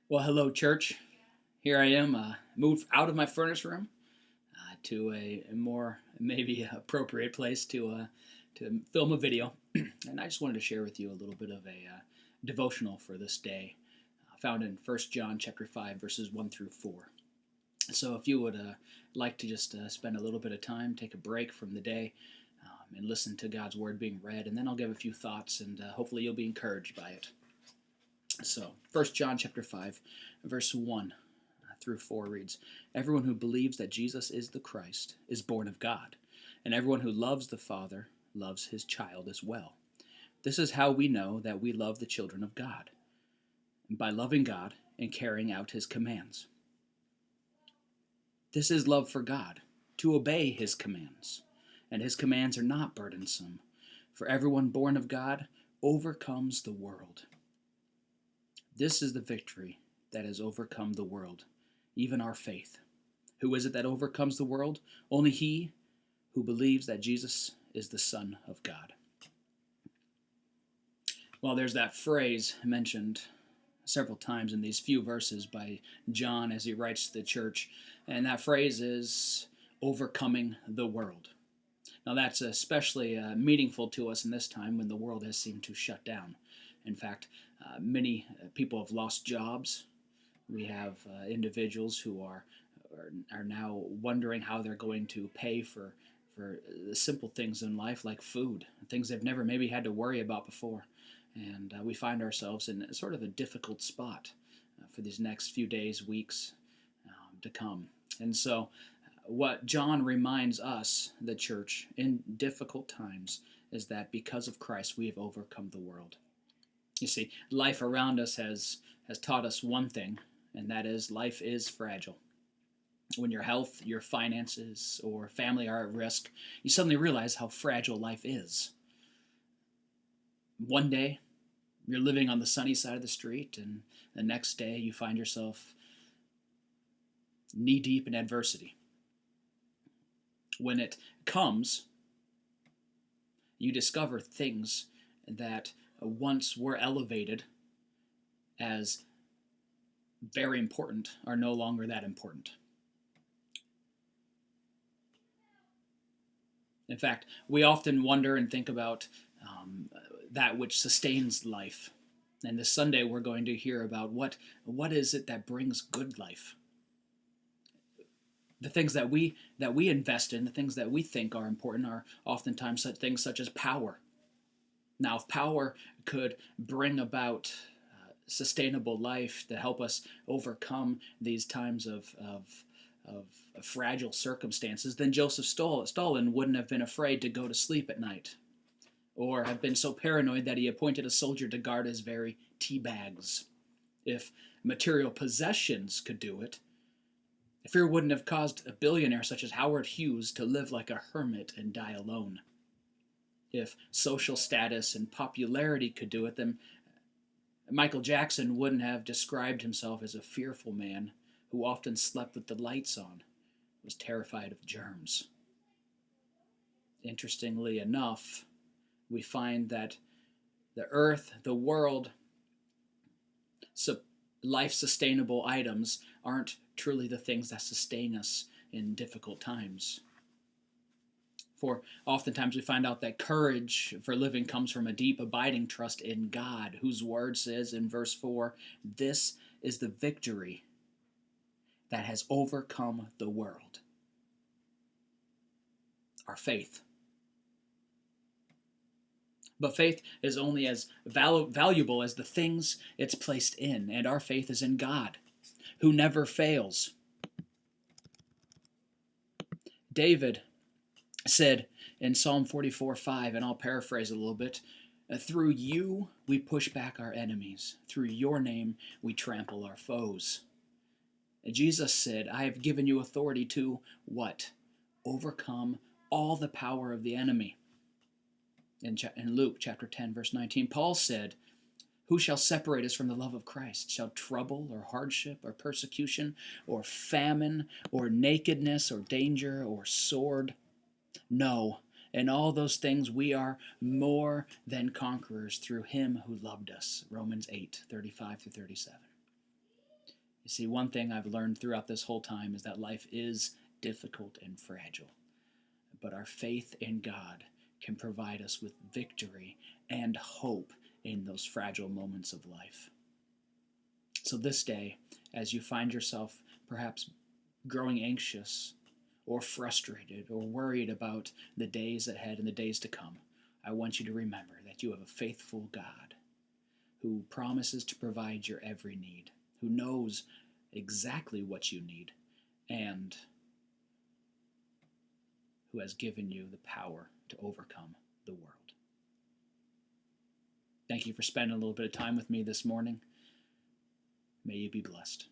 Well, hello, church. Here I am, moved out of my furnace room to a more maybe appropriate place to film a video, and I just wanted to share with you a little bit of a devotional for this day, found in First John chapter 5, verses 1 through 4. So, if you would like to just spend a little bit of time, take a break from the day, and listen to God's word being read, and then I'll give a few thoughts, and hopefully you'll be encouraged by it. So, First John chapter 5, verse 1 through 4 reads, "Everyone who believes that Jesus is the Christ is born of God, and everyone who loves the Father loves his child as well. This is how we know that we love the children of God, by loving God and carrying out his commands. This is love for God, to obey his commands, and his commands are not burdensome, for everyone born of God overcomes the world. This is the victory that has overcome the world, even our faith. Who is it that overcomes the world? Only he who believes that Jesus is the Son of God." Well, there's that phrase mentioned several times in these few verses by John as he writes to the church, and that phrase is overcoming the world. Now, that's especially meaningful to us in this time when the world has seemed to shut down. In fact, many people have lost jobs. We have individuals who are now wondering how they're going to pay for the simple things in life like food, things they've never maybe had to worry about before. And we find ourselves in sort of a difficult spot for these next few days, weeks to come. And so, what John reminds us, the church, in difficult times is that because of Christ, we have overcome the world. You see, life around us has taught us one thing, and that is life is fragile. When your health, your finances, or family are at risk, you suddenly realize how fragile life is. One day, you're living on the sunny side of the street, and the next day, you find yourself knee deep in adversity. When it comes, you discover things that once were elevated as very important are no longer that important. In fact, we often wonder and think about that which sustains life. And this Sunday, we're going to hear about what is it that brings good life. The things that we invest in, the things that we think are important, are oftentimes such things such as power. Now, if power could bring about sustainable life to help us overcome these times of fragile circumstances, then Joseph Stalin wouldn't have been afraid to go to sleep at night, or have been so paranoid that he appointed a soldier to guard his very tea bags. If material possessions could do it, fear wouldn't have caused a billionaire such as Howard Hughes to live like a hermit and die alone. If social status and popularity could do it, then Michael Jackson wouldn't have described himself as a fearful man who often slept with the lights on, was terrified of germs. Interestingly enough, we find that the earth, the world, life-sustainable items aren't truly the things that sustain us in difficult times. For oftentimes we find out that courage for living comes from a deep, abiding trust in God, whose word says in verse 4, "This is the victory that has overcome the world." Our faith. But faith is only as valuable as the things it's placed in, and our faith is in God, who never fails. David said in Psalm 44:5, and I'll paraphrase a little bit, "Through you we push back our enemies. Through your name we trample our foes." Jesus said, "I have given you authority to" what? Overcome all the power of the enemy. In Luke chapter 10, verse 19, Paul said, "Who shall separate us from the love of Christ? Shall trouble or hardship or persecution or famine or nakedness or danger or sword? No, in all those things we are more than conquerors through him who loved us." Romans 8:35 through 37. You see, one thing I've learned throughout this whole time is that life is difficult and fragile, but our faith in God can provide us with victory and hope in those fragile moments of life. So, this day, as you find yourself perhaps growing anxious or frustrated or worried about the days ahead and the days to come, I want you to remember that you have a faithful God who promises to provide your every need, who knows exactly what you need, and who has given you the power to overcome the world. Thank you for spending a little bit of time with me this morning. May you be blessed.